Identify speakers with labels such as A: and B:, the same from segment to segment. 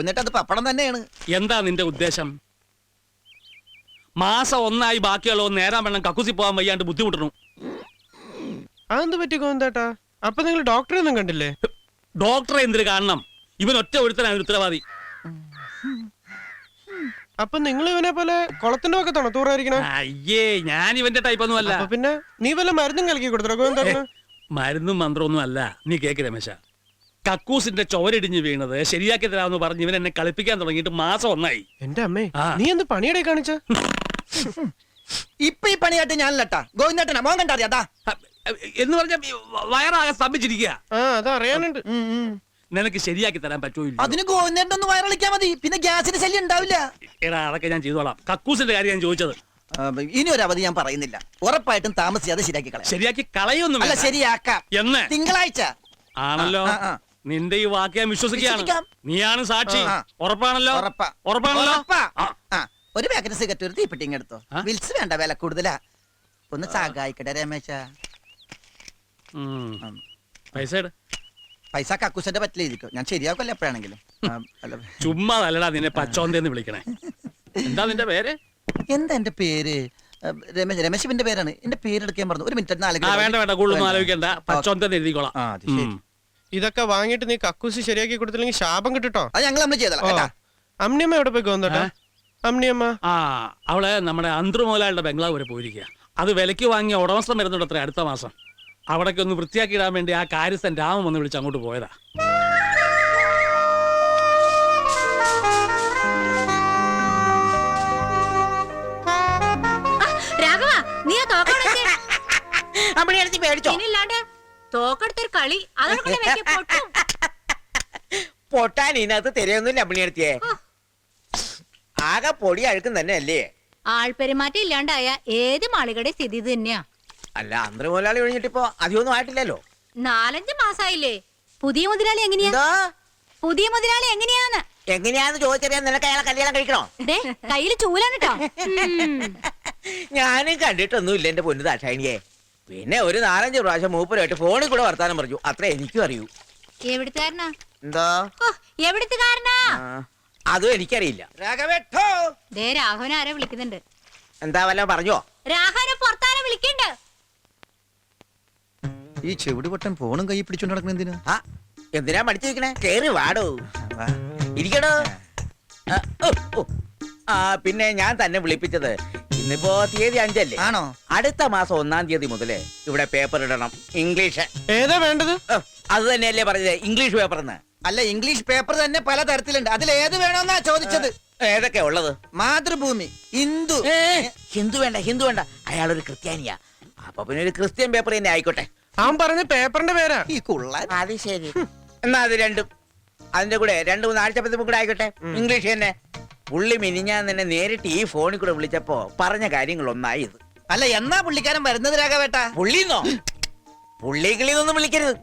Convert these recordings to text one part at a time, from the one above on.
A: എന്നിട്ട് അത് പപ്പടം തന്നെയാണ്.
B: എന്താ നിന്റെ ഉദ്ദേശം? മാസം 1 ബാക്കിയുള്ളൂ നേരാൻ വേണം കക്കൂസി പോകാൻ വയ്യാണ്ട് ബുദ്ധിമുട്ടണു.
C: അതെന്ത് പറ്റി ഗോവിന്ദേട്ടാ? അപ്പൊ നിങ്ങൾ ഡോക്ടറെ ഒന്നും കണ്ടില്ലേ?
B: ഡോക്ടറെ എന്തിനു കാണണം? ഇവൻ ഒറ്റ ഒരുത്തനാണ് ഉത്തരവാദി.
C: അപ്പൊ നിങ്ങൾ ഇവനെ പോലെ കുളത്തിന്റെ ഒക്കെ തൂറായിരിക്കണേ?
B: അയ്യേ, ഞാൻ ഇവന്റെ ടൈപ്പ് ഒന്നും അല്ല.
C: പിന്നെ നീ വല്ല മരുന്നും കലക്കി കൊടുത്തോ ഗോവിന്ദേട്ടന്?
B: മരുന്നും മന്ത്രമൊന്നും അല്ല. നീ കേക്ക് രമേശ, കക്കൂസിന്റെ ചോരടിഞ്ഞ് വീണത് ശരിയാക്കി തരാമെന്ന് പറഞ്ഞ് ഇവൻ എന്നെ കളിപ്പിക്കാൻ തുടങ്ങിയിട്ട് മാസം 1
C: എന്റെ അമ്മേ, നീ എന്ത് പണിയുടെ കാണിച്ച?
A: ഇപ്പൊ ഈ പണിയായിട്ട് ഞാനല്ലട്ടാ, ഗോവിന്ദേട്ടനാ. മോൻ കണ്ടറിയാ
B: എന്ന് പറഞ്ഞ വയറാകെ സ്തംഭിച്ചിരിക്കുക.
C: അതറിയാനുണ്ട്.
B: നിനക്ക് ശരിയാക്കി തരാൻ പറ്റുമോ?
A: അതിന് ഗോവിന്ദേട്ടൻ ഒന്ന് വയറിളിക്കാ മതി, പിന്നെ ഗ്യാസിന് ശല്യം ഉണ്ടാവില്ല.
B: എടാ, അതൊക്കെ ഞാൻ ചെയ്തോളാം. കക്കൂസിന്റെ കാര്യം ഞാൻ ചോദിച്ചത്.
A: ഇനി ഒരു അവധി ഞാൻ പറയുന്നില്ല. ഉറപ്പായിട്ടും താമസിയാതെ ശരിയാക്കി കളയാം.
B: ശരിയാക്കി കളയൊന്നും
A: അല്ല, ശരിയാക്കാം.
B: എന്ന്
A: തിങ്കളാഴ്ച
B: ആണല്ലോ. നിന്റെ ഈ വാക്ക് ഞാൻ വിശ്വസിക്കുകയാണ്. നീയാണ് സാക്ഷി. ഉറപ്പാണല്ലോ? ഉറപ്പാണല്ലോ.
A: ഒരു പാക്കറ്റ് സിഗരറ്റ്, ഒരു തീപ്പെട്ടിങ് എടുത്തോ. വിൽസ് വേണ്ട, വില കൂടുതലാ. ഒന്ന് സഹായിക്കട്ടെ രമേശ. പൈസ കക്കൂസന്റെ പറ്റില്ല, ഞാൻ ശരിയാക്കല്ലോ എപ്പോഴാണെങ്കിലും.
B: ചുമ്മാ നല്ലടാ നിന്നെ പച്ചോന്തേന്ന് വിളിക്കണേ. എന്താ നിന്റെ പേര്?
A: എന്താ എന്റെ പേര്? രമേശിന്റെ പേരാണ്. എന്റെ പേരെടുക്കാൻ പറഞ്ഞു. ഒരു മിനിറ്റ്.
B: വേണ്ട വേണ്ട, കൂടുതലൊന്നും ആലോചിക്കണ്ട. പച്ചോന്തേന്ന് എഴുതിക്കോളാം.
C: ഇതൊക്കെ വാങ്ങിയിട്ട് നീ കക്കൂസ് ശരിയാക്കി കൊടുത്തില്ലെങ്കിൽ ശാപം കിട്ടോ?
A: അത് ഞങ്ങൾ നമ്മൾ ചെയ്തോളാം.
C: അമ്നിയമ്മ എവിടെ പോയി ഗോവിന്ദേട്ടാ? അമ്നിയമ്മ
B: അവള് നമ്മുടെ അന്ത്രു മോലാളുടെ ബംഗ്ലാവ് വരെ പോയിരിക്കുക. അത് വിലയ്ക്ക് വാങ്ങിയ ഉടമസ്ഥം വരുന്നുണ്ട് അത്ര അടുത്ത മാസം. അവിടേക്ക് ഒന്ന് വൃത്തിയാക്കി ഇടാൻ വേണ്ടി ആ കാര്യസ്ഥൻ രാമൻ വന്ന് വിളിച്ച് അങ്ങോട്ട് പോയതാ.
D: പൊട്ടാൻ ഇതിനകത്ത് തെരയൊന്നുമില്ല അമ്മിണിയടുത്തിയെ. ആകെ പൊടി അഴുക്കും തന്നെ അല്ലേ?
E: ആൾപെരുമാറ്റം ഇല്ലാണ്ടായ ഏത് മാളികയുടെ സ്ഥിതി തന്നെയാ.
D: അല്ല, അന്തര മുതലാളി ഒഴിഞ്ഞിട്ടിപ്പോ അധികമൊന്നും ആയിട്ടില്ലല്ലോ.
E: 4-5 മാസായില്ലേ? പുതിയ മുതലാളി എങ്ങനെയാ? പുതിയ മുതലാളി
D: എങ്ങനെയാന്ന് ചോദിച്ചറിയാൻ നിനക്ക് അയാളെ കല്യാണം കഴിക്കണോ?
E: കയ്യില് ചൂലാണ് കേട്ടോ.
D: ഞാനും കണ്ടിട്ടൊന്നും ഇല്ല എന്റെ പൊന്നു ദാക്ഷായണിയെ. പിന്നെ ഒരു 4-5 പ്രാവശ്യം മൂപ്പരായിട്ട് ഫോണിൽ കൂടെ വർത്താനം പറഞ്ഞു, അത്ര എനിക്കും അറിയൂ.
E: എവിടുത്തുകാരനാ?
D: എന്താ
E: എവിടുത്തുകാരനാ?
D: അതും എനിക്കറിയില്ല.
E: രാഘവൻ ആരെ വിളിക്കുന്നുണ്ട്.
D: എന്താ വല്ല പറഞ്ഞോ?
E: രാഘവനെ പുറത്താരെ വിളിക്കണ്ട്.
A: ഈ ചെവിടി പൊട്ടൻ ഫോണും കൈ പിടിച്ചോണ്ട് നടക്കണ എന്തിനാ?
D: എന്തിനാ മടിച്ചിരിക്കണേ? കേറി വാടോ, ഇരിക്കടോ. പിന്നെ ഞാൻ തന്നെ വിളിപ്പിച്ചത്, ഇന്നിപ്പോ തീയതി 5 അല്ലേ?
A: ആണോ?
D: അടുത്ത മാസം 1-ാം തീയതി മുതലേ ഇവിടെ പേപ്പർ ഇടണം. ഇംഗ്ലീഷ്.
C: ഏതാ വേണ്ടത്?
D: അത് തന്നെയല്ലേ പറഞ്ഞത്, ഇംഗ്ലീഷ് പേപ്പർന്ന്.
A: അല്ല, ഇംഗ്ലീഷ് പേപ്പർ തന്നെ പല തരത്തിലുണ്ട്. അതിൽ ഏത് വേണമെന്നാ ചോദിച്ചത്.
D: ഏതൊക്കെയാ ഉള്ളത്?
A: മാതൃഭൂമി, ഹിന്ദു.
D: ഹിന്ദു വേണ്ട, ഹിന്ദു വേണ്ട. അയാളൊരു ക്രിസ്ത്യാനിയാ. അപ്പൊ പിന്നെ ഒരു ക്രിസ്ത്യൻ പേപ്പർ തന്നെ ആയിക്കോട്ടെ.
C: അവൻ പറഞ്ഞ പേപ്പറിന്റെ പേരാ
A: ഈ കുള്ളൻ.
D: അത് ശരി. എന്നാ അത് രണ്ടും അതിന്റെ കൂടെ 2-3 ആഴ്ചപ്പത്തും കൂടെ ആയിക്കോട്ടെ. ഇംഗ്ലീഷ് തന്നെ. പുള്ളി മിനിഞ്ഞാൻ തന്നെ നേരിട്ട് ഈ ഫോണിൽ കൂടെ വിളിച്ചപ്പോ പറഞ്ഞ കാര്യങ്ങൾ ഒന്നായി ഇത്.
A: അല്ല, എന്നാ പുള്ളിക്കാരൻ വരുന്നത് രാഘവേട്ടാ?
D: പുള്ളിന്നോ? പുള്ളിക്കിളിന്നൊന്നും വിളിക്കരുത്.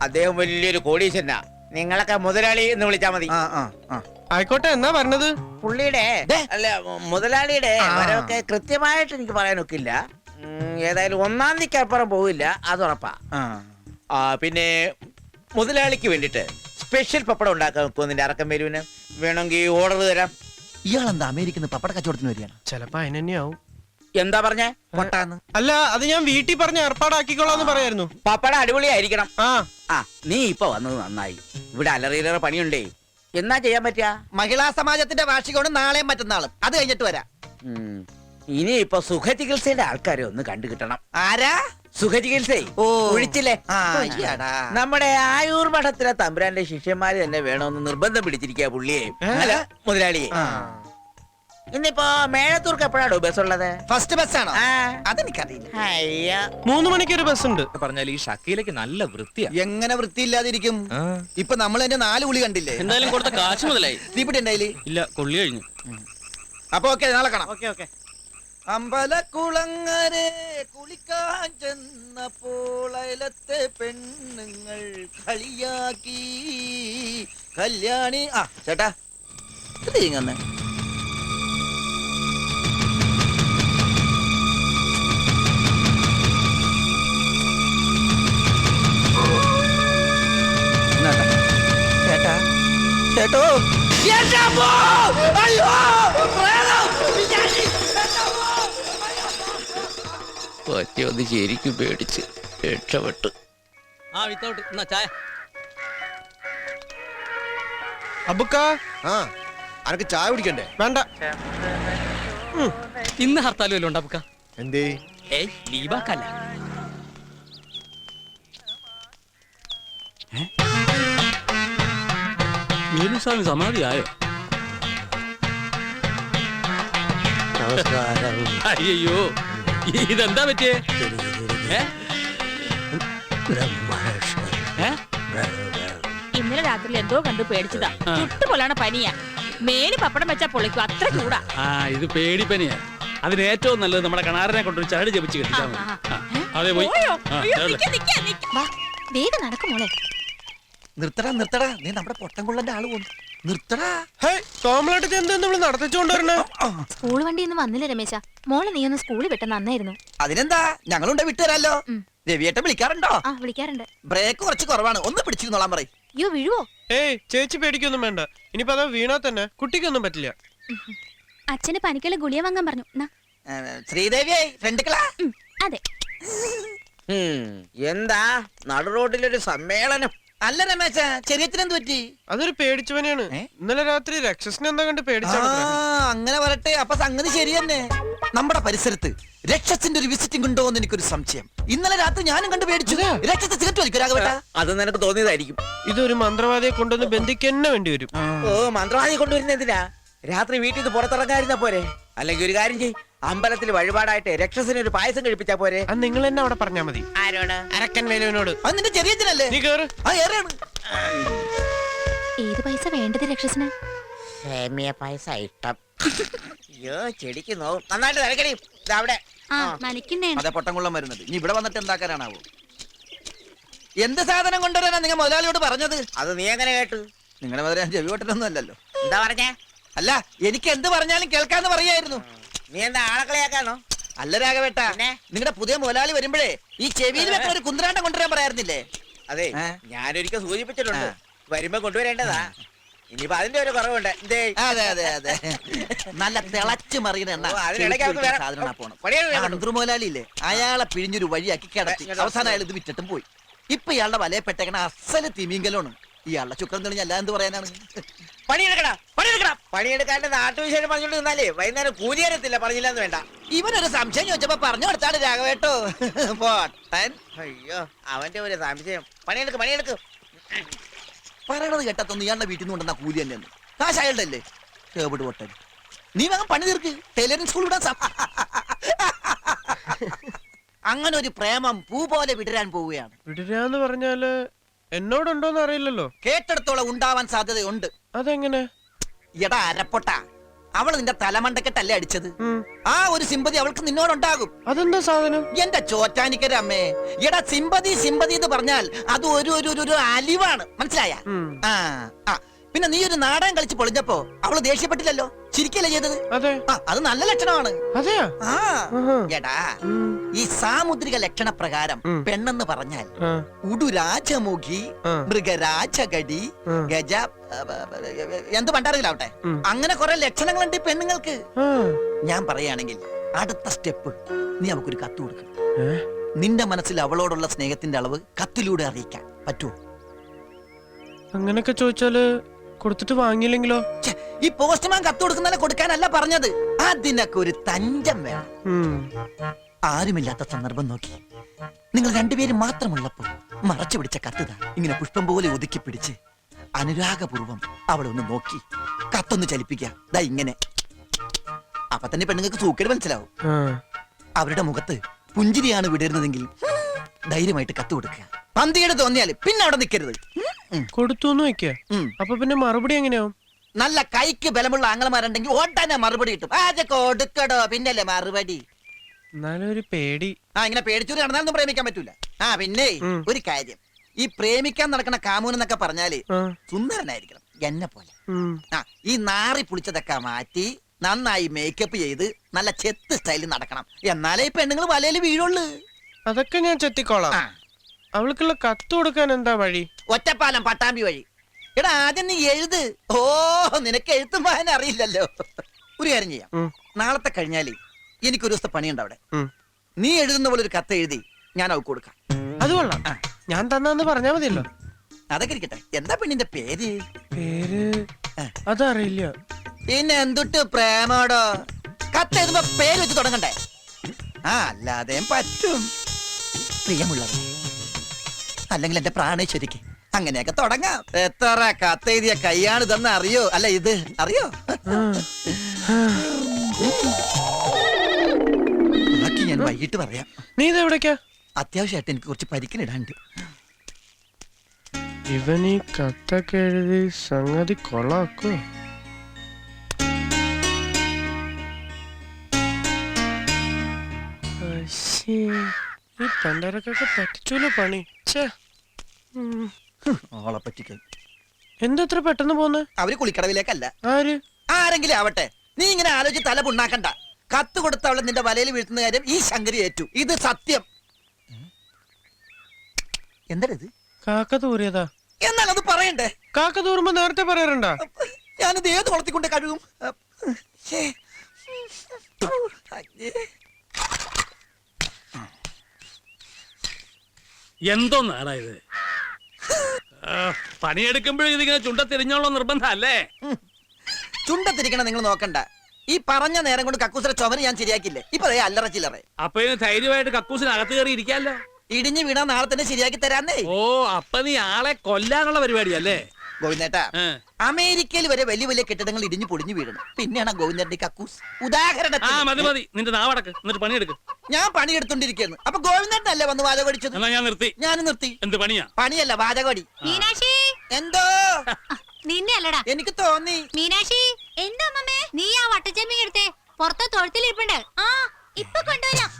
D: അദ്ദേഹം വലിയൊരു കോടീശ്വരനാ. നിങ്ങളൊക്കെ മുതലാളി എന്ന് വിളിച്ചാ മതി.
C: ആയിക്കോട്ടെ, എന്നാ പറഞ്ഞത്?
D: പുള്ളിയുടെ അല്ല, മുതലാളിയുടെ വരവൊക്കെ കൃത്യമായിട്ട് എനിക്ക് പറയാനൊക്കില്ല. ഏതായാലും 1-ാം തീയതിക്ക് അപ്പുറം പോവില്ല, അത് ഉറപ്പാ. പിന്നെ മുതലാളിക്ക് വേണ്ടിട്ട് സ്പെഷ്യൽ പപ്പടം ഉണ്ടാക്കാൻ വെക്കുമോ? നിന്റെ അറക്കം വരുവിന് വേണമെങ്കിൽ ഓർഡർ തരാം.
A: ഇയാളെന്താ അമേരിക്കന്ന് പപ്പട കച്ചവടത്തിന് വരികയാണ്?
C: ചിലപ്പോ അതിനെന്നെയാവും.
D: എന്താ പറഞ്ഞേ?
A: പൊട്ടാന്ന്.
C: അല്ല, അത് ഞാൻ വീട്ടിൽ പറഞ്ഞ് ഏർപ്പാടാക്കിക്കോളാന്ന് പറയായിരുന്നു.
D: പപ്പടം അടിപൊളിയായിരിക്കണം. നീ ഇപ്പൊ വന്നത് നന്നായി. ഇവിടെ അലറിയിലേറെ പണിയുണ്ടേ. എന്നാ ചെയ്യാൻ പറ്റാ?
A: മഹിളാ സമാജത്തിന്റെ വാർഷികമാണ് നാളെയും മറ്റന്നാളും. അത് കഴിഞ്ഞിട്ട് വരാം.
D: ഇനി ഇപ്പൊ സുഖചികിത്സയുടെ ആൾക്കാരെ ഒന്ന് കണ്ടു കിട്ടണം.
A: ആരാ?
D: സുഖചികിത്സ ഒഴിച്ചില്ലേ? നമ്മുടെ ആയൂർ മഠത്തിലെ തമ്പുരാന്റെ ശിഷ്യന്മാര് തന്നെ വേണമെന്ന് നിർബന്ധം പിടിച്ചിരിക്കുക പുള്ളിയെ. അല്ല, മുതലാളിയെ. ഇന്നിപ്പോ മേഴത്തൂർക്ക് എപ്പോഴാണോ ബസ് ഉള്ളത്?
A: ഫസ്റ്റ് ബസ്സാണോ? അതെനിക്കറിയില്ല.
C: 3 മണിക്ക് ഒരു ബസ് ഉണ്ട്.
F: പറഞ്ഞാൽ ഈ ഷക്കീലേക്ക് നല്ല വൃത്തിയാ.
A: എങ്ങനെ വൃത്തിയില്ലാതിരിക്കും? ഇപ്പൊ നമ്മൾ എന്റെ 4 ഉളി കണ്ടില്ലേ?
B: എന്തായാലും കൊടുത്ത കാശ് മുതലായി.
A: തീപ്പെട്ടി ഉണ്ടായില്ലേ?
B: ഇല്ല, കൊള്ളി കഴിഞ്ഞു.
A: അപ്പൊ ഓക്കെ, നാളെ കാണാം. അമ്പലക്കുളങ്ങരെ കുളിക്കാൻ ചെന്നപ്പോൾ അയലത്തെ പെണ്ണുങ്ങൾ കളിയാക്കി കല്യാണി. ചേട്ടാ, ഇത് ഇങ്ങനെ ചേട്ടാ, ചേട്ടോ. എന്റെ അമ്മോ! അയ്യോ! പ്രേതം! പിശാചി! എന്റെ അമ്മോ!
D: പറ്റിയൊന്ന് ശരിക്കും പേടിച്ച് രക്ഷപ്പെട്ടു.
G: ആ വിത്തൗട്ട് എന്നാ ചായ.
C: അബുക്ക
H: ആ അനക്ക് ചായ കുടിക്കണ്ടേ?
C: വേണ്ട.
G: ഇന്ന് ഹർത്താൽ വല്ലതും ഉണ്ടാ ബുക്ക?
H: എന്തേ?
G: ഏയ് ലീവാക്കല്ല.
B: വേലുസ്വാമി സമാധിയായോ? അയ്യോ ഇതെന്താ പറ്റിയേ? ഏ? ഏ?
I: ഇന്നലെ രാത്രി എന്തോ കണ്ടു പേടിച്ചതാ. ചുട്ടുപോലാണ് പനിയാ. മേല് പപ്പടം വെച്ചാ പൊളിക്കും, അത്ര ചൂടാ.
B: ആ ഇത് പേടിപ്പനിയാ. അതിന് ഏറ്റവും നല്ലത് നമ്മുടെ കണാരനെ കൊണ്ടൊരു ചരട് ജപിച്ച് കെട്ടിച്ചാൽ മതി. അതെ പോയി.
I: പോയോ?
B: ആ,
I: അയ്യോ,
B: ചരട്.
I: നിക്ക്, നിക്ക്, നിക്ക്.
E: വാ വേഗം നടക്കും മോളെ.
A: നിർത്തടാ നിർത്തടാ, നീ നമ്മുടെ പൊട്ടൻകൊള്ളന്റെ ആള് പോന്നു. നിർത്തടാ.
C: ഹേയ് കോമലായിട്ട് എന്താ നമ്മള് നടത്തിച്ചുകൊണ്ടുവരണേ?
E: സ്കൂൾ വണ്ടി ഒന്നും വന്നില്ല രമേശ. മോളെ നീ ഒന്ന് സ്കൂളിൽ വിട്ട നന്നായിരുന്നു.
A: അതിനെന്താ, ഞങ്ങളുണ്ട് വിട്ടുതരാലോ. രവിയേട്ടൻ വിളിക്കാറുണ്ടോ?
E: ആ വിളിക്കാറുണ്ട്.
A: ബ്രേക്ക് കുറച്ച് കുറവാണ്, ഒന്ന് പിടിച്ചിരുന്നോളാൻ പറയും.
E: അയ്യോ വീഴുവോ?
C: ഏയ് ചേച്ചി പേടിക്കൊന്നും വേണ്ട. ഇനിയിപ്പോ അതാ വീണാ തന്നെ കുട്ടിക്കൊന്നും പറ്റില്ല.
E: അച്ഛന് പനിക്കുള്ള ഗുളിയ വാങ്ങാൻ പറഞ്ഞു.
A: ശ്രീദേവിയെ ഫ്രണ്ടുക്കളാ.
E: അതെ.
D: എന്താ നടു റോഡിലൊരു സമ്മേളനം?
A: അല്ല രമേശ, ചെറിയച്ഛനെന്ത് പറ്റി?
C: അതൊരു പേടിച്ചവനെയാണ്. ഇന്നലെ രാത്രി രക്ഷസിനെ എന്താ കണ്ട്
A: ആ
C: പേടിച്ചാണ്.
A: അങ്ങനെ വരട്ടെ. അപ്പൊ സംഗതി ശരി തന്നെ. നമ്മുടെ പരിസരത്ത് രക്ഷസിന്റെ ഒരു വിസിറ്റിംഗ് ഉണ്ടോ എന്ന് എനിക്കൊരു സംശയം. ഇന്നലെ രാത്രി ഞാനും കണ്ട് പേടിച്ചു. രക്ഷസ് സിഗരറ്റ് വലിക്കും രാഘവേട്ട.
D: അത് നിനക്ക് തോന്നിയതായിരിക്കും.
C: ഇതൊരു മന്ത്രവാദിയെ കൊണ്ടുവന്ന് ബന്ധിക്കന്നെ വേണ്ടി വരും.
D: ഓ മന്ത്രവാദി കൊണ്ടുവരുന്ന എന്തിനാ? രാത്രി വീട്ടിൽ നിന്ന് പുറത്തിറങ്ങാതിരുന്നാ പോരെ? അല്ലെങ്കിൽ ഒരു കാര്യം ചെയ്, അമ്പലത്തിൽ വഴിപാടായിട്ട് രക്ഷസിന് ഒരു പായസം കഴിപ്പിച്ചാ പോരെ?
C: അത് നിങ്ങൾ എന്നെ അവിടെ പറഞ്ഞാ മതി.
D: ആരോട്?
C: അരക്കൻ വേലുവിനോട്.
A: അത് നിന്റെ ചെറിയച്ഛനല്ലേ?
C: നീ കേറ്.
A: ആ ഏറെയാണ്.
E: ഏത് പൈസ വേണ്ടത് രക്ഷസിന്?
D: സേമിയ പായസം ഇഷ്ടം. അയ്യോ ചെടിക്ക് നോവും. നന്നായിട്ട് തിരക്കടി അവിടെ.
E: ആ നനയ്ക്കുന്നേ.
A: അതെ പൊട്ടംകൊള്ളം വരുന്നത്. നീ ഇവിടെ വന്നിട്ട് എന്താക്കാനാണാവോ? എന്ത് സാധനം കൊണ്ടുവരാനാ നിങ്ങൾ മുതലാളിയോട് പറഞ്ഞത്?
D: അത് നീ എങ്ങനെ കേട്ടു?
A: നിങ്ങളുടെ മുതലേ ചെവിവോട്ടനൊന്നും അല്ലല്ലോ.
D: എന്താ പറഞ്ഞേ?
A: അല്ല, എനിക്ക് എന്ത് പറഞ്ഞാലും കേൾക്കാന്ന് പറയായിരുന്നു.
D: നീ എന്താ ആളക്കളിയാക്കാണോ?
A: അല്ല രാഘവേട്ട,
D: പിന്നെ?
A: നിങ്ങളുടെ പുതിയ മുതലാളി വരുമ്പോഴേ ഈ ചെവിയിൽ വെക്കുന്ന ഒരു കുന്ത്രാണ്ടം കൊണ്ടുവരാൻ പറയായിരുന്നില്ലേ?
D: അതെ, ഞാനൊരിക്കൽ സൂചിപ്പിച്ചിട്ടുണ്ട്, വരുമ്പോ കൊണ്ടുവരേണ്ടതാ. ഇനിയിപ്പോ അതിന്റെ ഒരു കുറവുണ്ട്. എന്തേ?
A: അതെ അതെ അതെ, നല്ല തിളച്ചു മറിയുന്ന എണ്ണ.
D: ഓ, അതിനിടയ്ക്ക് അവർക്ക് വേറെ
A: സാധനം പോണം.
D: പണിയാണ് വേഗം.
A: അന്തർ മുതലാളിയില്ലേ, അയാളെ പിഴിഞ്ഞൊരു വഴിയാക്കി കിടത്തി. അവസാനം അയാൾ ഇത് വിറ്റിട്ടും പോയി. ഇപ്പൊ ഇയാളുടെ വലയെ പെട്ടേക്കണ അസല് തിമിങ്കലാണ്. ഇയാളുടെ ചുക്രം തെളിഞ്ഞ അല്ല എന്ത് പറയാനാണ്?
D: പണിയെടുക്കടാ, പണിയെടുക്കണം. പണിയെടുക്കാണ്ട് നാട്ടുവിശേഷം പറഞ്ഞോണ്ട് നിന്നാലേ വൈകുന്നേരം കൂലിയരത്തില്ല. പറഞ്ഞില്ലെന്ന് വേണ്ട.
A: ഇവനൊരു സംശയം ചോദിച്ചപ്പോ പറഞ്ഞു കൊടുത്താണ് രാഘവേട്ടോ. പോട്ടൻ.
D: അയ്യോ അവന്റെ ഒരു സംശയം. പണിയെടുക്ക്, പണിയെടുക്ക്.
A: പറയണത് കേട്ടത്തൊന്നും ഇയാളുടെ വീട്ടിൽ നിന്ന് കൊണ്ടുവന്ന കൂലി തന്നെയാണ്. കാശ് അയാളുടെ അല്ലേ? കേബിട് പൊട്ടൻ. നീ വേഗം പണി തീർക്ക്. ടൈലറിംഗ് സ്കൂൾ വിടാൻ അങ്ങനെ ഒരു പ്രേമം പൂ പോലെ വിടരാൻ പോവുകയാണ്.
C: വിടരാന്ന് പറഞ്ഞാല് എന്നോടുണ്ടോന്ന് അറിയില്ലല്ലോ.
A: കേട്ടെടുത്തോളം ഉണ്ടാവാൻ സാധ്യതയുണ്ട്.
C: അതെങ്ങനെ?
A: എടാ അരപ്പൊട്ട, അവള് നിന്റെ തലമണ്ടക്കെട്ടല്ലേ അടിച്ചത്. ആ ഒരു സിമ്പതി അവൾക്ക് നിന്നോടുണ്ടാകും.
C: അതെന്താ സാധനം?
A: എന്റെ ചോറ്റാനിക്കര അമ്മേ, എടാ സിമ്പതി സിമ്പതി എന്ന് പറഞ്ഞാൽ അത് ഒരു അലിവാണ്, മനസ്സിലായ? ആ ആ പിന്നെ നീ ഒരു നാടകം കളിച്ച് പൊളിഞ്ഞപ്പോ അവള് ദേഷ്യപ്പെട്ടില്ലല്ലോ, ചിരിക്കല്ലേ ചെയ്തത്?
C: അതെ.
A: ആ അത് നല്ല ലക്ഷണമാണ്.
C: അതെയാ?
A: ആ എടാ, ഈ സാമുദ്രിക ലക്ഷണ പ്രകാരം പെണ്ണെന്ന് പറഞ്ഞാൽ ഉടുരാജമുഖി, മൃഗരാജഗടി, ഗജ എന്ത് പണ്ടറിയില്ലാവട്ടെ, അങ്ങനെ കുറെ ലക്ഷണങ്ങളുണ്ട് ഈ പെണ്ണുങ്ങൾക്ക്. ഞാൻ പറയുകയാണെങ്കിൽ അടുത്ത സ്റ്റെപ്പ്, നീ അവക്കൊരു കത്ത് കൊടുക്കണം. നിന്റെ മനസ്സിൽ അവളോടുള്ള സ്നേഹത്തിന്റെ അളവ് കത്തിലൂടെ അറിയിക്കാൻ പറ്റുമോ?
C: അങ്ങനൊക്കെ ചോദിച്ചാല് കൊടുത്തിട്ട് വാങ്ങിയില്ലെങ്കിലോ?
A: ഈ പോസ്റ്റ്മാൻ കത്ത് കൊടുക്കുന്നതിനെ കൊടുക്കാനല്ല പറഞ്ഞത്, അതിനൊക്കെ ഒരു തഞ്ചം വേണം. ആരുമില്ലാത്ത സന്ദർഭം നോക്കി നിങ്ങൾ രണ്ടുപേരും മാത്രമുള്ളപ്പോ മറച്ചു പിടിച്ച കത്തുക ഇങ്ങനെ പുഷ്പം പോലെ ഒതുക്കി പിടിച്ച് അനുരാഗപൂർവം അവളെ ഒന്ന് നോക്കി കത്തൊന്ന് ചലിപ്പിക്കുക. ദാ ഇങ്ങനെ. അപ്പൊ തന്നെ പെണ്ണുങ്ങൾക്ക് സൂക്കേട് മനസ്സിലാവും. അവരുടെ മുഖത്ത് പുഞ്ചിരിയാണ് വിടരുന്നതെങ്കിൽ ധൈര്യമായിട്ട് കത്ത് കൊടുക്കുക. പന്തികേട് തോന്നിയാല് പിന്നെ അവിടെ നിൽക്കരുത്.
C: കൊടുത്തു വെക്ക. അപ്പൊ പിന്നെ മറുപടി എങ്ങനെയാവും?
A: നല്ല കൈക്ക് ബലമുള്ള ആംഗലമാരുണ്ടെങ്കിൽ ഓട്ടാനെ മറുപടി കിട്ടും. അത് കൊടുക്കടോ, പിന്നല്ലേ മറുപടി.
C: എന്നാലും ഒരു പേടി.
A: ഇങ്ങനെ പേടിച്ചൂരി നടന്നാലൊന്നും പ്രേമിക്കാൻ പറ്റൂല. പിന്നെ ഒരു കാര്യം, ഈ പ്രേമിക്കാൻ നടക്കുന്ന കാമൂൻ എന്നൊക്കെ പറഞ്ഞാല് സുന്ദരനായിരിക്കണം, എന്നെ പോലെ. ഈ നാറി പുളിച്ചതൊക്കെ മാറ്റി നന്നായി മേക്കപ്പ് ചെയ്ത് നല്ല ചെത്ത് സ്റ്റൈലിൽ നടക്കണം. എന്നാലേ ഈ പെണ്ണുങ്ങൾ വലയിൽ വീഴുള്ളൂ.
C: അതൊക്കെ ഞാൻ ചെത്തിക്കോളാം. അവൾക്കുള്ള കത്ത് കൊടുക്കാൻ എന്താ വഴി?
A: ഒറ്റപ്പാലം പട്ടാമ്പി വഴി. എടാ ആദ്യം നീ എഴുത്. ഓ നിനക്ക് എഴുത്തും വായന അറിയില്ലല്ലോ. ഒരു കാര്യം ചെയ്യാം, നാളത്തെ കഴിഞ്ഞാലേ എനിക്കൊരു ദിവസത്തെ പണിയുണ്ട് അവിടെ. നീ എഴുതുന്ന പോലെ ഒരു കത്ത് എഴുതി ഞാൻ അവൾക്ക് കൊടുക്കാം.
C: അത് കൊള്ളാം. ഞാൻ തന്നാന്ന് പറഞ്ഞാ മതിയല്ലോ.
A: അതൊക്കെ ഇരിക്കട്ടെ, എന്താ പെണ്ണിന്റെ പേര്?
C: പേര് അതറിയില്ല.
A: പിന്നെ എന്തുട്ട് പ്രേമോടോ? കത്ത് എഴുതുമ്പോ പേര് വെച്ച് തുടങ്ങണ്ടേ? അല്ലാതെ പറ്റും. പ്രിയമുള്ളവർ, അല്ലെങ്കിൽ എന്റെ പ്രാണേശ്വരിക്ക്, അങ്ങനെയൊക്കെ തുടങ്ങാം. എത്ര കത്തെഴുതിയ കൈയാണ് ഇതെന്ന് അറിയോ? അല്ല ഇത് അറിയോ? ബാക്കി ഞാൻ വൈകിട്ട് പറയാം.
C: നീ ഇത് എവിടേക്കാ?
A: അത്യാവശ്യമായിട്ട് എനിക്ക് കുറച്ച് പരിക്കിനിടാണ്ട്.
C: ഇവൻ ഈ കത്തൊക്കെ എഴുതി സംഗതി കൊള്ളാക്കോ? ഈ പണ്ടരക്കൊക്കെ പറ്റിച്ചൂലോ പണി.
A: ഓളെ പറ്റിക്കാൻ
C: എന്തത്ര പെട്ടെന്ന് പോന്നെ?
A: അവര് കുളിക്കടവിലേക്കല്ല,
C: ആര്?
A: ആരെങ്കിലും ആവട്ടെ. നീ ഇങ്ങനെ ആലോചിച്ച് തല പുണ്ണാക്കണ്ട. കത്ത് കൊടുത്ത അവളെ നിന്റെ വലയിൽ വീഴ്ത്തുന്ന കാര്യം ഈ ശങ്കരി ഏറ്റു. ഇത് സത്യം. എന്താ ഇത്?
C: കാക്ക തൂറിയതാ.
A: എന്നാൽ അത് പറയണ്ടേ?
C: കാക്ക തൂറുമ്പോ നേരത്തെ പറയാറുണ്ടാ?
A: ഞാനിത് ഏത് കുളത്തിക്കൊണ്ട് കഴുകും? ശ്ശേ.
B: എന്തോന്നാടാ ഇത്? പണിയെടുക്കുമ്പോഴും ഇതിങ്ങനെ ചുണ്ട തിരിഞ്ഞോളോ നിർബന്ധം അല്ലേ?
A: ചുണ്ടത്തിരിക്കണം നിങ്ങൾ നോക്കണ്ട. ഈ പറഞ്ഞ നേരം കൊണ്ട് കക്കൂസിന്റെ ചുമര് ഞാൻ ശരിയാക്കില്ലേ? ഇപ്പൊ അല്ലറ ചില്ലറ.
B: അപ്പൊ ഇതിന് ധൈര്യമായിട്ട് കക്കൂസിന് അകത്ത് കയറി ഇരിക്കാല്ലോ.
A: ഇടിഞ്ഞു വീണാ നാളെ തന്നെ ശരിയാക്കി തരാന്നേ.
B: ഓ അപ്പൊ നീ ആളെ കൊല്ലാനുള്ള പരിപാടിയല്ലേ?
A: ഗോവിന്ദേട്ടാ, അമേരിക്കയിൽ വരെ വലിയ വലിയ കെട്ടിടങ്ങൾ ഇടിഞ്ഞു പൊടിഞ്ഞു വീഴണം. പിന്നെയാണ് ഗോവിന്ദന്റെ കക്കൂസ്. ഉദാഹരണത്തിന്
B: മതി മതി, നിന്റെ നാവടക്ക്, എന്നിട്ട് പണിയെടുക്ക്.
A: ഞാൻ പണിയെടുത്തോണ്ടിരിക്കുന്നു. അപ്പൊ ഗോവിന്ദനല്ലേ വന്ന് വാചകടിച്ചത്?
B: എന്നാ ഞാൻ നിർത്തി.
A: ഞാനും നിർത്തി.
B: എന്ത് പണിയാ?
A: പണിയല്ല, വാചകടി.
E: മീനാക്ഷി,
A: എന്തോ
E: നിന്നെ അല്ലടാ.
A: എനിക്ക് തോന്നി.
E: മീനാക്ഷി, എന്താ അമ്മമ്മേ? നീ ആ വട്ടച്ചെമ്മീൻ എടുത്തേ, പുറത്തെ തൊഴുത്തിലിരിപ്പുണ്ട്. ഇപ്പൊ കൊണ്ടുവരാം.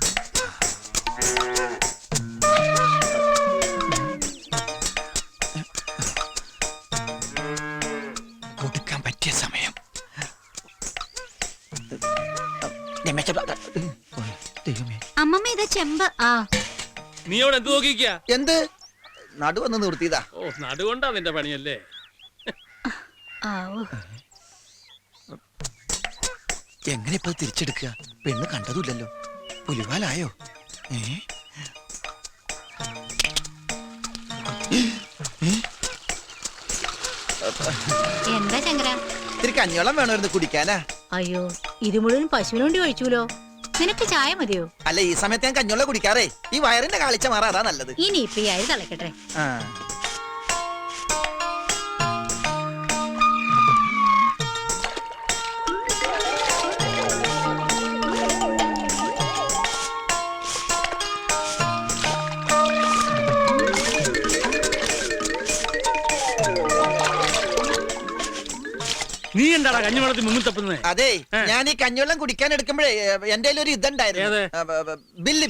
A: കൊടുക്കാൻ പറ്റിയ സമയം.
E: അമ്മമ്മ ഇതാ ചെമ്പ്.
B: നീ അവിടെ എന്ത് നോക്കിക്കാ?
A: എന്ത് നടുവന്ന് നിർത്തിയതാ?
B: ഓ നടുകൊണ്ടാ നിന്റെ പണിയല്ലേ?
A: എങ്ങനെ ഇപ്പൊ തിരിച്ചെടുക്കുക? പെണ്ണ് കണ്ടതുമില്ലല്ലോ. പുലിവാലായോ?
E: എന്താ ചങ്കര?
A: ഇത്തിരി കഞ്ഞോളം വേണമായിരുന്നു കുടിക്കാനാ.
E: അയ്യോ, ഇത് മുഴുവൻ പശുവിന് വേണ്ടി ഒഴിച്ചൂലോ. നിനക്ക് ചായ മതിയോ?
A: അല്ല, ഈ സമയത്ത് ഞാൻ കഞ്ഞോളം കുടിക്കാറേ. ഈ വയറിന്റെ കാളിച്ച മാറാ, അതാ നല്ലത്.
E: ഇനി ഇപ്പൊ ഈ അരി തിളക്കട്ടെ.
B: നീ എന്താടാ കഞ്ഞിവെള്ളത്തിൽ മുങ്ങി തപ്പുന്നേ?
A: അതെ, ഞാൻ ഈ കഞ്ഞോളം കുടിക്കാൻ എടുക്കുമ്പോഴേ എന്റെ ഒരു ഇതുണ്ടായിരുന്നു. ബില്ല്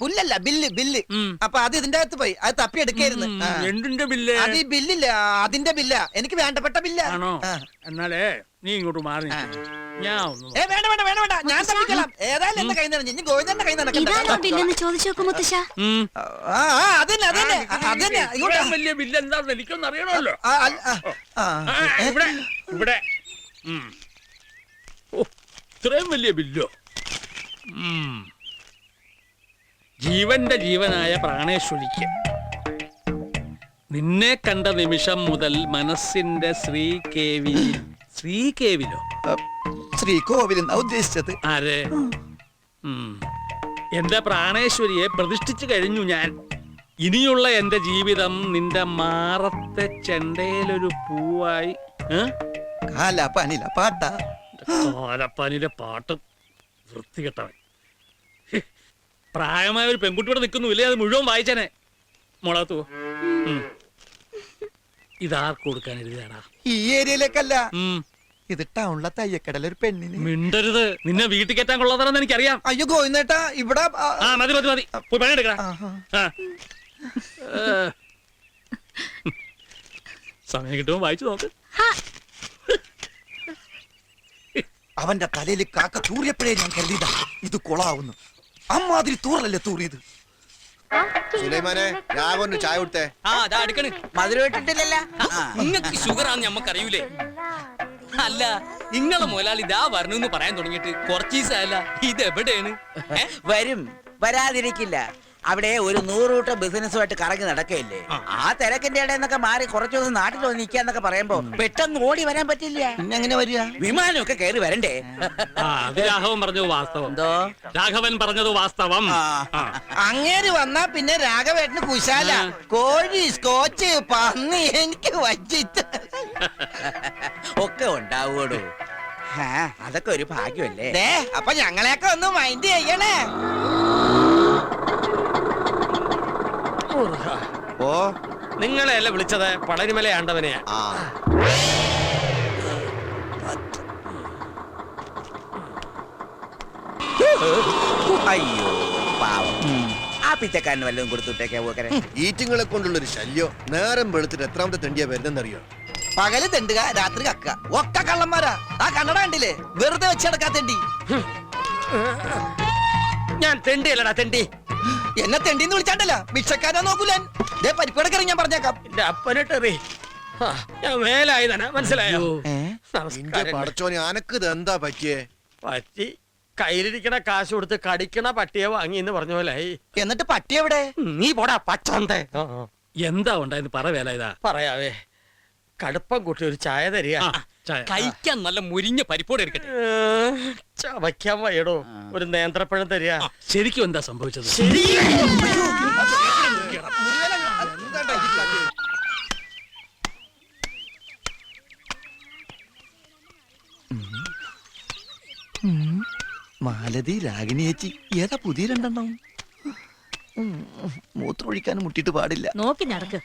A: പുല്ലല്ല, ബില്ല്. അപ്പൊ അത് ഇതിന്റെ അകത്ത് പോയി. അത് തപ്പി എടുക്കായിരുന്നു.
B: എന്തിന്റെ ബില്ല്?
A: അത് ഈ ബില്ലില്ല, അതിന്റെ ബില്ല. എനിക്ക് വേണ്ടപ്പെട്ട ബില്ല.
B: ആണോ? എന്നാലേ നീ ഇങ്ങോട്ട് മാറി. ഞാൻ
A: വേണ്ട, ഞാൻ തപ്പിக்கலாம். ഏതായാലും എന്റെ കൈ നിറഞ്ഞു. ഇനി ഗോവിന്ദന്റെ കൈ നടക്കണ്ട.
E: ചോദിച്ചു നോക്കും മുത്തശ്ശ.
A: അതന്നെ
B: വലിയ ബില്ല് എന്താണെന്ന് എനിക്കൊന്നും അറിയണമല്ലോ. ഇവിടെ ഇത്രയും വലിയ ബില്ലോ? ജീവന്റെ ജീവനായ പ്രാണേശ്വരിക്ക് നിന്നെ കണ്ട നിമിഷം മുതൽ മനസ്സിന്റെ ശ്രീകേവിലോ?
A: ശ്രീകോവിൽ എന്നാ ഉദ്ദേശിച്ചത്.
B: ആരെ? എന്റെ പ്രാണേശ്വരിയെ പ്രതിഷ്ഠിച്ചു കഴിഞ്ഞു ഞാൻ. ഇനിയുള്ള എന്റെ ജീവിതം നിന്റെ മാറത്തെ ചെണ്ടയിലൊരു പൂവായി. കാലപ്പാനിലെ പാട്ട് വൃത്തികെട്ടവൻ. പ്രായമായ ഒരു പെൺകുട്ടിയോടെ നിൽക്കുന്നുമില്ലേ? അത് മുഴുവൻ വായിച്ചനെ. മുളകത്തു ഇതാർക്ക് കൊടുക്കാൻ എഴുതിയാടാ?
A: ഈ ഏരിയയിലേക്കല്ല, ഇത് ടൗണിലെ തയ്യക്കടല ഒരു പെണ്ണിന്.
B: മിണ്ടരുത്, നിന്നെ വീട്ടിൽ കയറ്റാൻ കൊള്ളാത്തതെന്ന് എനിക്കറിയാം.
A: അയ്യോ ഗോവിന്ദേട്ടാ, ഇവിടെ
B: മതി പോയി പണിയെടുക്കടാ. സമയം കിട്ടുമ്പോ വായിച്ചു നോക്ക്.
A: അവന്റെ തലയിൽ കാക്ക തൂറിയപ്പോഴേ ഞാൻ കരുതിയതാ ഇത് കൊളാവുന്നു. അമ്മാതിരി തൂറലല്ലേ തൂറിയത്.
H: സുലൈമാനെ രാഘവന് ചായ കൊടുത്തേ.
G: ആ അതാ എടുക്കണ്.
D: മധുരം ഇട്ടിട്ടില്ലല്ലോ.
G: നിങ്ങക്ക് ഷുഗറാന്ന് ഞമ്മക്കറിയൂലേ? അല്ല നിങ്ങളെ മുതലാളി ഇതാ വരണെന്ന് പറയാൻ തുടങ്ങിയിട്ട് കുറച്ച് ദിവസമല്ല. ഇത് എവിടെയാണ്?
D: വരും, വരാതിരിക്കില്ല. അവിടെ ഒരു 100 കൂട്ടം ബിസിനസ്സുമായിട്ട് കറങ്ങി നടക്കയില്ലേ. ആ തിരക്കിന്റെ ഇടയിൽ നിന്നൊക്കെ മാറി കുറച്ചു ദിവസം നാട്ടിൽ വന്ന് നിൽക്കാന്നൊക്കെ പറയുമ്പോ പെട്ടെന്ന് ഓടി വരാൻ പറ്റില്ല.
A: പിന്നെ എങ്ങനെ വരിക?
D: വിമാനമൊക്കെ കയറി വരണ്ടേ?
B: അത് രാഘവൻ പറഞ്ഞത് വാസ്തവം.
D: എന്തോ
B: രാഘവൻ പറഞ്ഞത് വാസ്തവം. ആ.
A: അങ്ങേര് വന്നാ പിന്നെ രാഘവേട്ടന് കുശാല. കോഴി, സ്കോച്ച്, പന്നി എനിക്ക് വച്ചിട്ട്
D: ഒക്കെ ഉണ്ടാവൂടോ. അതൊക്കെ ഒരു ഭാഗ്യമല്ലേ.
A: ദേ, അപ്പൊ ഞങ്ങളെയൊക്കെ ഒന്ന് മൈൻഡ് ചെയ്യണേ.
H: ഓ
C: നിങ്ങളെയല്ല വിളിച്ചത്, പളനിമല ആണ്ടവനെയാ.
H: ആ
D: അയ്യോ പാവം. ആ പിച്ചക്കാരന് വല്ലതും കൊടുത്തുട്ടേക്കാ പോക്കരെ.
H: ഈറ്റിങ്ങളെ കൊണ്ടുള്ളൊരു ശല്യം. നേരം വെളുത്തിട്ട് എത്രാമത്തെ തെണ്ടിയാ വരുന്നെന്നറിയോ?
A: പകല് തെണ്ടുക, രാത്രി കക്ക. ഒക്കെ കള്ളന്മാരാ. ആ കണ്ണട കണ്ടില്ലേ? വെറുതെ വെച്ചെടുക്കാ തെണ്ടി.
C: ഞാൻ തെണ്ടിയല്ലടാ തെണ്ടി.
A: എന്നെ തെണ്ടിന്ന് വിളിച്ചാണ്ടല്ല, ഭിക്ഷക്കാരാ നോക്കൂലൻ. ദേ പരിപ്പടക്കറി ഞാൻ പറഞ്ഞേക്കാം.
C: എന്റെ അപ്പനിട്ടെറി. ഞാൻ മേലായതന, മനസ്സിലായോ?
H: നിന്റെ
C: നമസ്കാരം.
H: പടച്ചോനെ അനക്ക് ഇത് എന്താ പറ്റിയേ?
C: പറ്റി കയ്യിലിരിക്കണ കാശ് കൊടുത്ത് കടിക്കണ പട്ടിയെ വാങ്ങി എന്ന് പറഞ്ഞ പോലായി.
A: എന്നിട്ട് പട്ടി എവിടെ?
C: നീ പോടാ പച്ചന്തേ.
B: എന്താ ഉണ്ടായെന്ന് പറ വേല ഇതാ.
C: പറയാവേ, കടുപ്പം കൂട്ടി ഒരു ചായ തരിക.
B: ചായ.
G: കഴിക്കാൻ നല്ല മുരിഞ്ഞ പരിപ്പോടെ എടുക്കട്ടെ.
C: ചവയ്ക്കാൻ വയ്യടോ, ഒരു നേന്ത്രപ്പഴം തരിക.
B: ശരിക്കും എന്താ സംഭവിച്ചത്?
A: മാലതി, രാഗിണി ചേച്ചി, ഏതാ പുതിയ രണ്ടെണ്ണം? മൂത്രമൊഴിക്കാനും മുട്ടിട്ട് പാടില്ല.
I: നോക്കി നടക്ക്,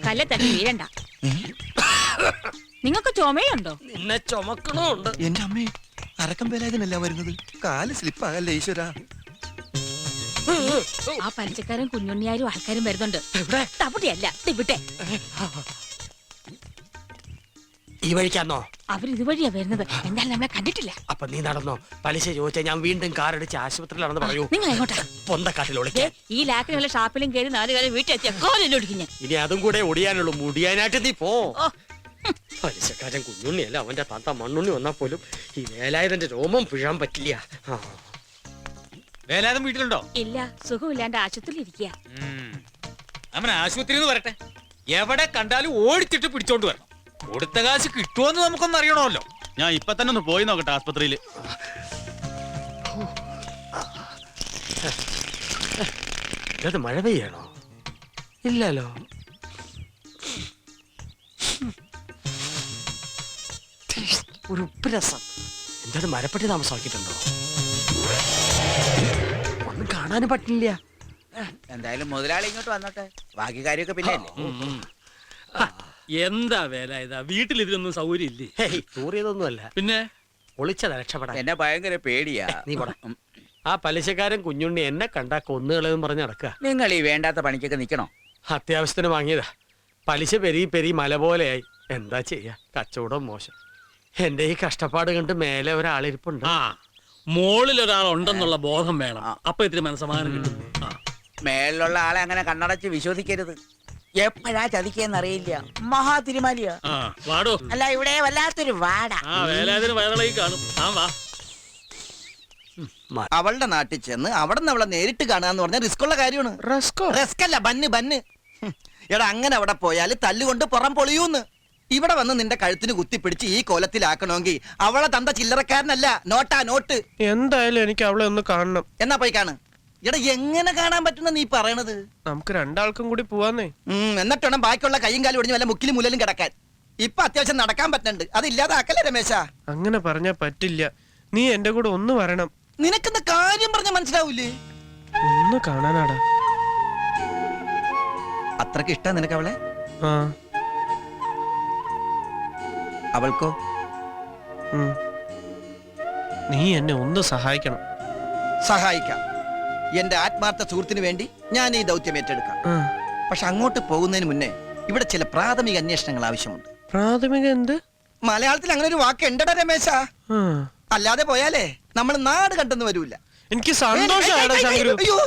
I: കല്ലെ തന്നെ വീഴണ്ട. നിങ്ങൾക്ക് ചുമയുണ്ടോ?
C: നിന്നെ ചുമക്കണുണ്ട്.
A: എന്റെ അമ്മേ, അരക്കം വേലായതിനല്ല വരുന്നത്. കാല് സ്ലിപ്പാകല്ലേ ഈശ്വര.
I: ആ പലിച്ചക്കാരും കുഞ്ഞുണ്ണിയാരും ആൾക്കാരും വരുന്നുണ്ട്. തവിടെയല്ല, ഇവിടെ.
C: ഈ വഴിക്കാന്നോ?
I: അവരിതുവഴിയാ വരുന്നത്. എന്തായാലും നമ്മളെ കണ്ടിട്ടില്ല.
C: അപ്പൊ നീ നടന്നോ? പലിശ ചോദിച്ചാൽ ഞാൻ വീണ്ടും കാറടിച്ച് ആശുപത്രിയിലാണെന്ന് പറയൂ.
I: നിങ്ങൾ എങ്ങോട്ടാ?
C: പൊന്തക്കാട്ടിൽ
I: ദേ,
C: ഒളിക്കാൻ.
I: ഈ ലാക്കിനുള്ള ഷാപ്പിലും കയറി 4 കാലം വീട്ടിലെത്തിയ കോലൊടിക്കും ഞാൻ.
C: ഇനി അതും കൂടെ ഒടിയാനുള്ളൂ. മുടിയാനായിട്ട് നീ പോ.
I: ഓ,
C: പലിശക്കാരൻ കുഞ്ഞുണ്ണിയല്ല, അവന്റെ തത്ത മണ്ണുണ്ണി വന്നാൽ പോലും ഈ വേലായുധന്റെ രോമം പിഴാൻ പറ്റില്ല. ആ.
F: വേലാതം വീട്ടിലുണ്ടോ?
I: ഇല്ല, സുഖമില്ലാണ്ട് ആശുപത്രിയിൽ ഇരിക്കുക.
F: അവൻ ആശുപത്രിയിൽ വരട്ടെ. എവിടെ കണ്ടാലും ഓടിച്ചിട്ട് പിടിച്ചോണ്ട് വരണം. കൊടുത്ത കാശ് കിട്ടുമോന്ന് നമുക്കൊന്നും അറിയണമല്ലോ. ഞാൻ ഇപ്പൊ തന്നെ ഒന്ന് പോയി നോക്കട്ടെ ആസ്പത്രിയില്.
C: ഇത് മഴ പെയ്യണോ? ഇല്ലല്ലോ. ഒരു ഉപ്പ് രസം. എന്താ മരപ്പെട്ടി താമസമാക്കിയിട്ടുണ്ടോ? ഒന്നും കാണാനും പറ്റില്ല.
D: എന്തായാലും മുതലാളി ഇങ്ങോട്ട് വന്നോട്ടെ. ബാക്കി കാര്യമൊക്കെ പിന്നെ അല്ലേ.
B: എന്താ വേല ഇതാ? വീട്ടിൽ ഇതിനൊന്നും സൗകര്യം ഇല്ലേ?
C: ഹേയ്, തൂറിയതൊന്നുമല്ല.
B: പിന്നെ
C: ഒളിച്ചതാ രക്ഷപ്പെടാൻ.
D: എന്നെ ഭയങ്കര പേടിയാ.
C: നീ പോടാ. ആ പലിശക്കാരൻ കുഞ്ഞുണ്ണി എന്നെ കണ്ടാ കൊന്നുകളെന്ന് പറഞ്ഞ് നടക്കുക.
D: നിങ്ങൾ ഈ വേണ്ടാത്ത പണിക്കൊക്കെ നിക്കണോ?
C: അത്യാവശ്യത്തിന് വാങ്ങിയതാ. പലിശ പെരി മല പോലെയായി. എന്താ ചെയ്യാ, കച്ചവടം മോശം. എന്റെ ഈ കഷ്ടപ്പാട് കണ്ട് മേലെ ഒരാളിരിപ്പുണ്ട്.
B: ആ, മോളിൽ ഒരാൾ ഉണ്ടെന്നുള്ള ബോധം വേണം. അപ്പൊ ഇത്തിരി മനസ്സമാധാനം കിട്ടും. ആ.
D: മേളിലുള്ള ആളെ അങ്ങനെ കണ്ണടച്ച് വിശ്വസിക്കരുത്. എപ്പോഴാ ചതിക്കെന്നറിയില്ല. മഹാ തിരുമാലിയാ.
B: ആ, വാടോ.
D: അല്ല, ഇവിടെ വല്ലാത്തൊരു വാട.
B: ആ, വേലാതിന് വയറിളകി കാണും. ആ, വാ.
A: അവളുടെ നാട്ടിൽ ചെന്ന് അവിടെ നിന്ന് അവളെ നേരിട്ട് കാണാന്ന് പറഞ്ഞാൽ റിസ്ക് ഉള്ള കാര്യമാണ്. റിസ്ക് അല്ല, ബന്ന്. എടാ, അങ്ങനെ അവിടെ പോയാൽ തല്ലുകൊണ്ട് പുറം പൊളിയൂന്ന്. ഇവിടെ വന്ന് നിന്റെ കഴുത്തിന് കുത്തിപ്പിടിച്ച് ഈ കോലത്തിലാക്കണമെങ്കിൽ അവളെ തന്ത ചില്ലറക്കാരനല്ല, നോട്ടാ നോട്ട്.
C: എന്തായാലും എനിക്ക് അവളെ ഒന്ന് കാണണം.
A: എന്നാ പോയി കാണ്. എടാ, എങ്ങനെ കാണാൻ പറ്റുന്ന നീ പറയണത്?
C: നമുക്ക് രണ്ടാൾക്കും കൂടി പോവാന്നേ.
A: എന്നിട്ട് വേണം ബാക്കിയുള്ള കൈയും കാലും ഒടിഞ്ഞ് വല്ല മുക്കിലും മുലലും കിടക്കാൻ. ഇപ്പൊ അത്യാവശ്യം നടക്കാൻ പറ്റുന്നുണ്ട്. അതില്ലാതാക്കല്ലേ രമേശ?
C: അങ്ങനെ പറഞ്ഞാ പറ്റില്ല. നീ എന്റെ കൂടെ ഒന്ന് വരണം.
A: നിനക്കെന്താ കാര്യം പറഞ്ഞ മനസ്സിലാവൂലേ?
C: ഒന്ന് കാണാനാടാ.
A: അത്രക്ക് ഇഷ്ട നിനക്ക് അവളെ?
C: ആ.
A: അവൾക്കോ?
C: നീ എന്നെ ഒന്ന് സഹായിക്കണം.
A: സഹായിക്കാം. എന്റെ ആത്മാർത്ഥ സുഹൃത്തിന് വേണ്ടി ഞാൻ ഈ ദൗത്യം ഏറ്റെടുക്കാം.
C: ആ.
A: പക്ഷെ അങ്ങോട്ട് പോകുന്നതിന് മുന്നേ ഇവിടെ ചില പ്രാഥമിക അന്വേഷണങ്ങൾ ആവശ്യമുണ്ട്.
C: പ്രാഥമിക എന്ത്?
A: മലയാളത്തിൽ അങ്ങനെ ഒരു വാക്ക് ഉണ്ടടാ രമേശ.
C: ആ.
A: അല്ലാതെ പോയാലേ നമ്മൾ നാട് കണ്ടെന്ന് വരൂല.
C: എനിക്ക് സന്തോഷാടാ ശങ്കരു.
A: അയ്യോ,